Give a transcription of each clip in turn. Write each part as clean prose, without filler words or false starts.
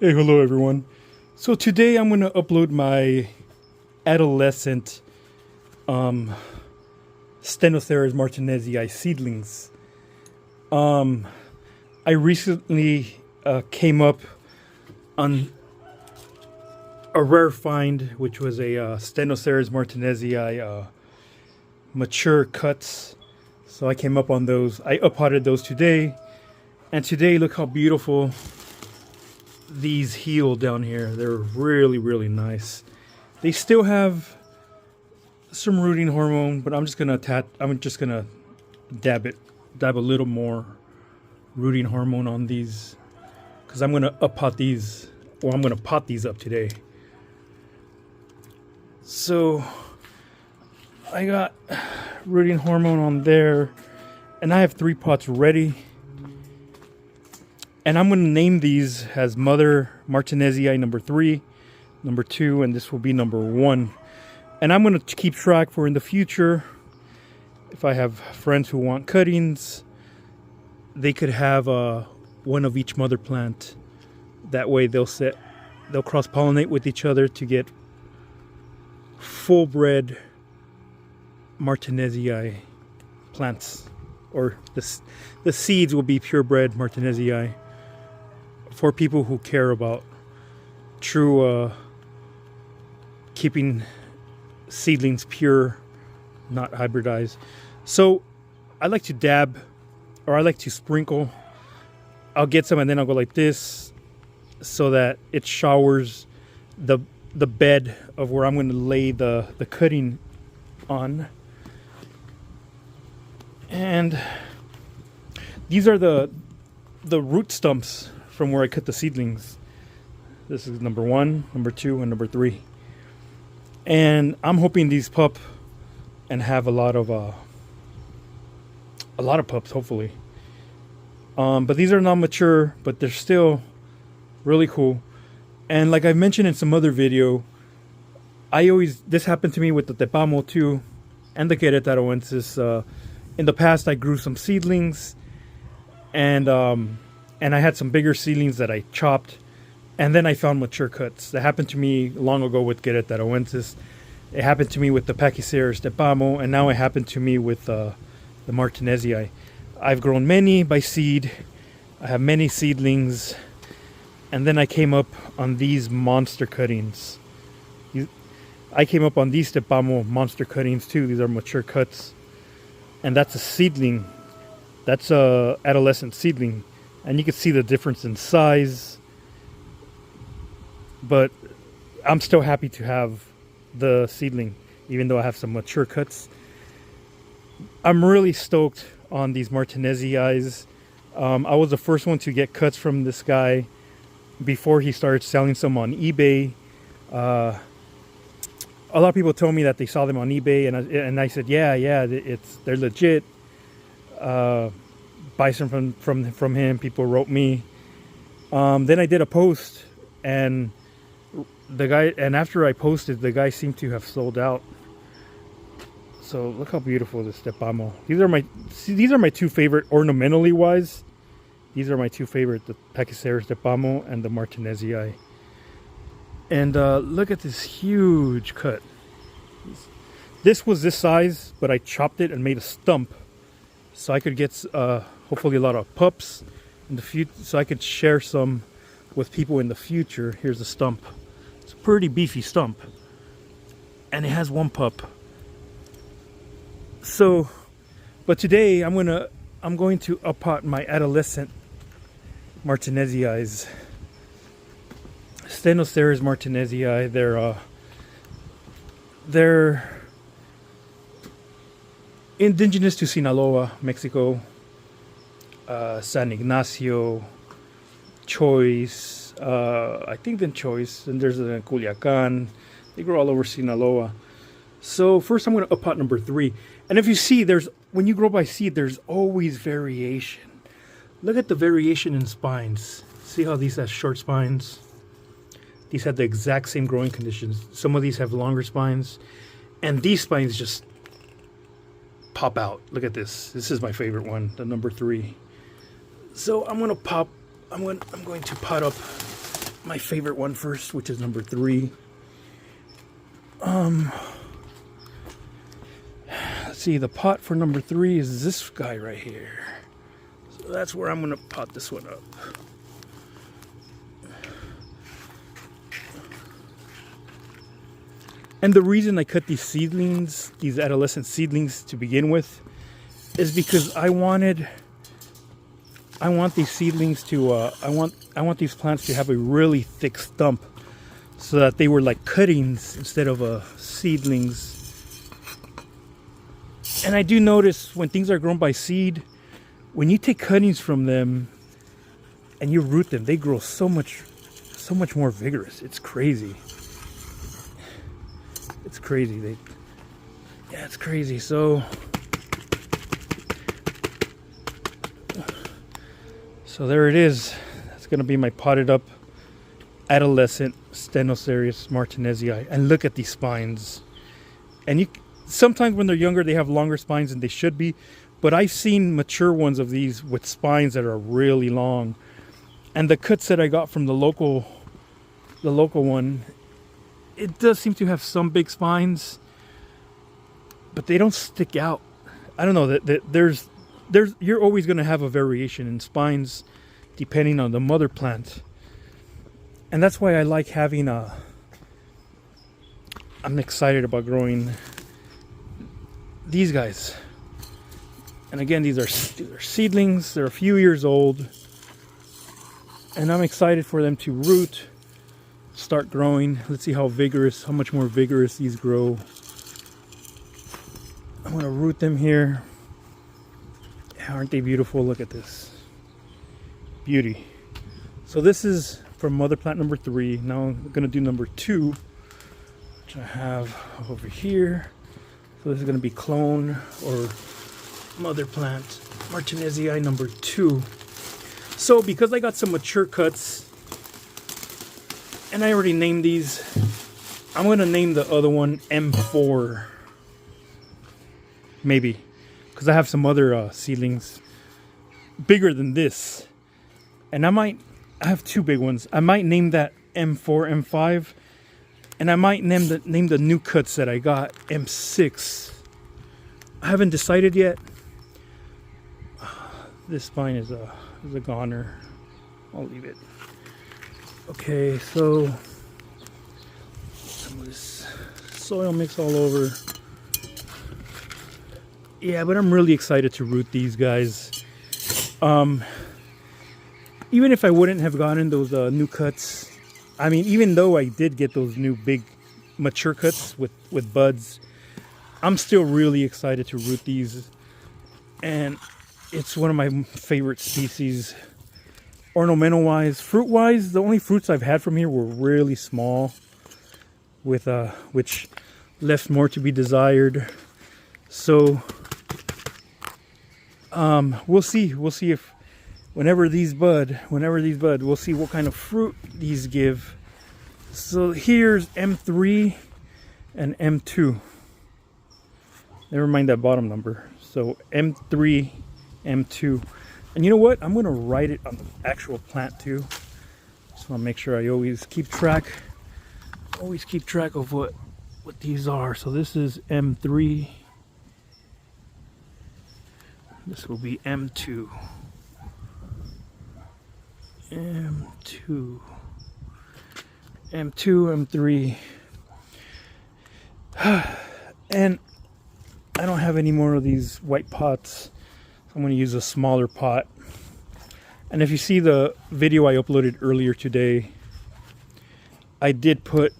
Hey, hello everyone. So today I'm going to upload my adolescent Stenocereus martinezii seedlings. I recently came up on a rare find, which was a Stenocereus martinezii mature cuts. So I came up on those. I uppotted those today, and today look how beautiful these heal down here. They're really, really nice. They still have some rooting hormone, but I'm just gonna dab a little more rooting hormone on these, because I'm gonna uppot these, or I'm gonna pot these up today. So I got rooting hormone on there, and I have 3 pots ready. And I'm going to name these as Mother Martinezii number 3, number 2, and this will be number 1. And I'm going to keep track for in the future. If I have friends who want cuttings, they could have one of each mother plant. That way they'll cross-pollinate with each other to get full-bred Martinezii plants. Or the seeds will be purebred Martinezii. For people who care about true keeping seedlings pure, not hybridized. So I like to dab, or I like to sprinkle. I'll get some and then I'll go like this, so that it showers the bed of where I'm going to lay the cutting on. And these are the root stumps from where I cut the seedlings. This is number 1, number 2, and number 3. And I'm hoping these pup and have a lot of pups, hopefully. But these are not mature, but they're still really cool. And like I mentioned in some other video, this happened to me with the tepamo too, and the queretaraoensis. In the past, I grew some seedlings, and I had some bigger seedlings that I chopped, and then I found mature cuts. That happened to me long ago with queretaraoensis. It happened to me with the Pachycereus tepamo, and now it happened to me with the Martinezii. I've grown many by seed. I have many seedlings, and then I came up on these monster cuttings. I came up on these tepamo monster cuttings too. These are mature cuts. And that's a seedling. That's a adolescent seedling. And you can see the difference in size. But I'm still happy to have the seedling, even though I have some mature cuts. I'm really stoked on these Martinezii. I was the first one to get cuts from this guy before he started selling some on eBay. A lot of people told me that they saw them on eBay, and I said, yeah, they're legit. Buy some from him. People wrote me. Then I did a post, and after I posted, the guy seemed to have sold out. So look how beautiful this tepamo. These are my 2 favorite, ornamentally wise. These are my 2 favorite, the Pachycereus tepamo and the Martinezii. And look at this huge cut. This was this size, but I chopped it and made a stump, so I could get hopefully a lot of pups in the future, so I could share some with people in the future. Here's the stump. It's a pretty beefy stump, and it has 1 pup. So, but today I'm going to uppot my adolescent Martinezii. Stenocereus martinezii. They're indigenous to Sinaloa, Mexico. San Ignacio, Choice. I think then Choice, and there's a Culiacan. They grow all over Sinaloa. So first, I'm going to uppot number 3. And if you see, when you grow by seed, there's always variation. Look at the variation in spines. See how these have short spines? These have the exact same growing conditions. Some of these have longer spines, and these spines just pop out. Look at this. This is my favorite one, the number 3. So I'm going to pot up my favorite one first, which is number 3. Let's see, the pot for number 3 is this guy right here. So that's where I'm gonna pot this one up. And the reason I cut these seedlings, these adolescent seedlings to begin with, is because I want these seedlings to I want these plants to have a really thick stump, so that they were like cuttings instead of seedlings. And I do notice when things are grown by seed, when you take cuttings from them and you root them, they grow so much more vigorous. It's crazy. It's crazy. Yeah, it's crazy. So there it is. That's gonna be my potted up adolescent Stenocereus martinezii. And look at these spines. And sometimes when they're younger, they have longer spines than they should be. But I've seen mature ones of these with spines that are really long. And the cuts that I got from the local one, it does seem to have some big spines, but they don't stick out. I don't know, that you're always going to have a variation in spines depending on the mother plant. And that's why I like having I'm excited about growing these guys. And again, these are seedlings. They're a few years old. And I'm excited for them to root, start growing. Let's see how much more vigorous these grow. I'm going to root them here. Aren't they beautiful? Look at this. Beauty. So this is from mother plant number 3. Now I'm going to do number 2, which I have over here. So this is going to be clone or mother plant martinezii number 2. So because I got some mature cuts and I already named these, I'm going to name the other one M4. Maybe. Because I have some other seedlings bigger than this. And I have 2 big ones. I might name that M4, M5. And I might name the new cuts that I got M6. I haven't decided yet. This spine is a goner. I'll leave it. Okay, so some of this soil mix all over. Yeah, but I'm really excited to root these guys. Even if I wouldn't have gotten those new cuts, I mean, even though I did get those new big mature cuts with buds, I'm still really excited to root these. And it's one of my favorite species, ornamental wise. Fruit wise, the only fruits I've had from here were really small, with which left more to be desired. So we'll see if whenever these bud, we'll see what kind of fruit these give. So here's M3 and M2. Never mind that bottom number. So M3, M2. And you know what? I'm going to write it on the actual plant too. Just want to make sure I always keep track of what these are. So this is M3. This will be M2. M2, M3. And I don't have any more of these white pots. So I'm going to use a smaller pot. And if you see the video I uploaded earlier today, I did put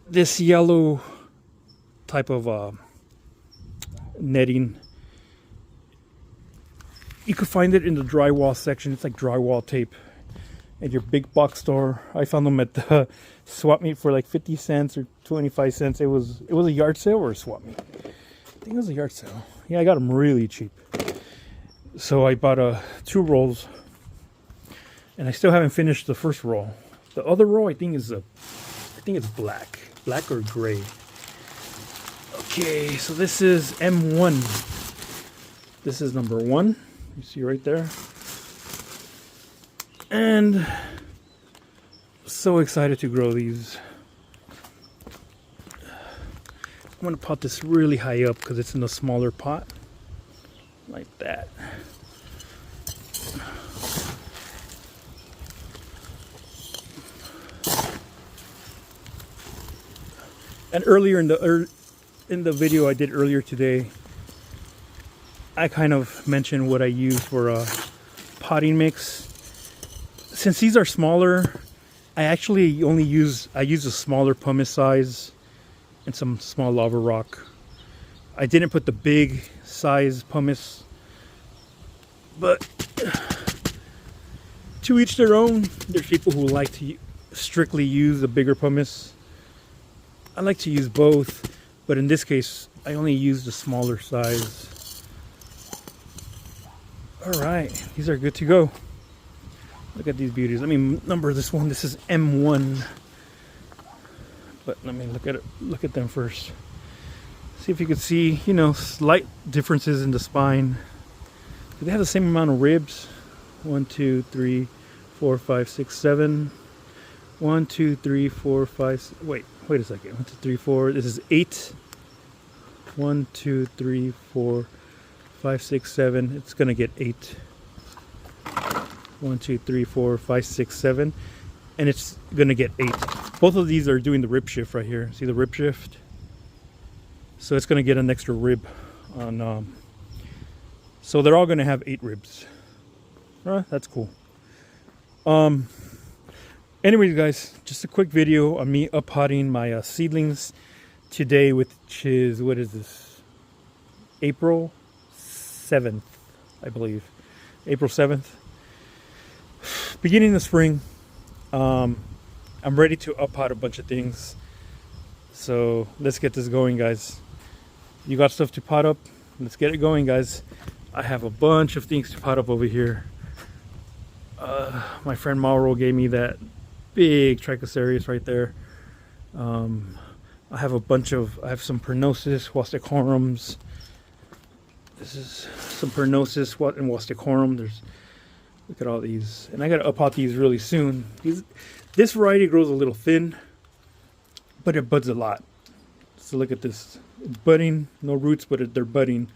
this yellow type of netting. You could find it in the drywall section. It's like drywall tape at your big box store. I found them at the swap meet for like 50 cents or 25 cents. It was a yard sale or a swap meet. I think it was a yard sale. Yeah, I got them really cheap. So I bought 2 rolls, and I still haven't finished the first roll. The other roll I think it's black or gray. Okay, so this is M1. This is number 1. You see right there. And so excited to grow these. I'm going to pot this really high up because it's in a smaller pot. Like that. And earlier in the video I did earlier today, I kind of mentioned what I use for a potting mix. Since these are smaller, I actually only use a smaller pumice size and some small lava rock. I didn't put the big size pumice, but to each their own. There's people who like to strictly use the bigger pumice. I like to use both, but in this case, I only use the smaller size. All right, these are good to go. Look at these beauties. Let me number this one. This is M1. But let me look at them first. See if you can see, you know, slight differences in the spine. Do they have the same amount of ribs? 1, 2, 3, 4, 5, 6, 7. 1, 2, 3, 4, 5. Wait a second. 1, 2, 3, 4. This is 8. 1, 2, 3, 4, 5, 6, 7. It's gonna get 8. 1, 2, 3, 4, 5, 6, 7, and it's gonna get 8. Both of these are doing the rib shift right here. See the rib shift? So it's gonna get an extra rib on. So they're all gonna have 8 ribs. That's cool. Anyways, guys, just a quick video on me up-potting my seedlings today, which is, what is this? April 7th, I believe. April 7th. Beginning of spring. I'm ready to up-pot a bunch of things. So let's get this going, guys. You got stuff to pot up? Let's get it going, guys. I have a bunch of things to pot up over here. My friend Mauro gave me that big Trichocereus right there. I have some Pernosis, Wasticorums. This is some Pernosis and Wasticorum. Look at all these. And I gotta up-pot these really soon. This variety grows a little thin, but it buds a lot. So look at this. It's budding, no roots, but they're budding.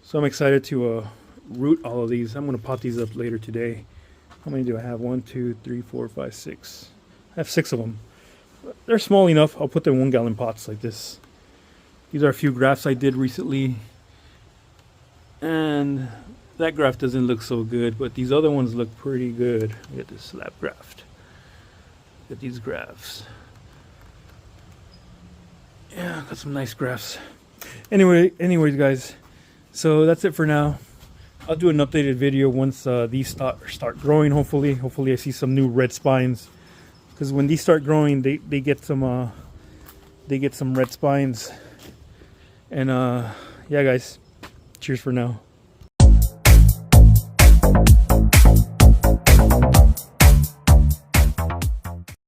So I'm excited to root all of these. I'm gonna pot these up later today. How many do I have? 1, 2, 3, 4, 5, 6. I have 6 of them. They're small enough. I'll put them in 1-gallon pots like this. These are a few grafts I did recently. And that graft doesn't look so good, but these other ones look pretty good. Look at this slab graft. Look at these grafts. Yeah, got some nice grafts. Anyways, guys, so that's it for now. I'll do an updated video once these start growing. Hopefully I see some new red spines, because when these start growing, they get some red spines. And yeah, guys, cheers for now.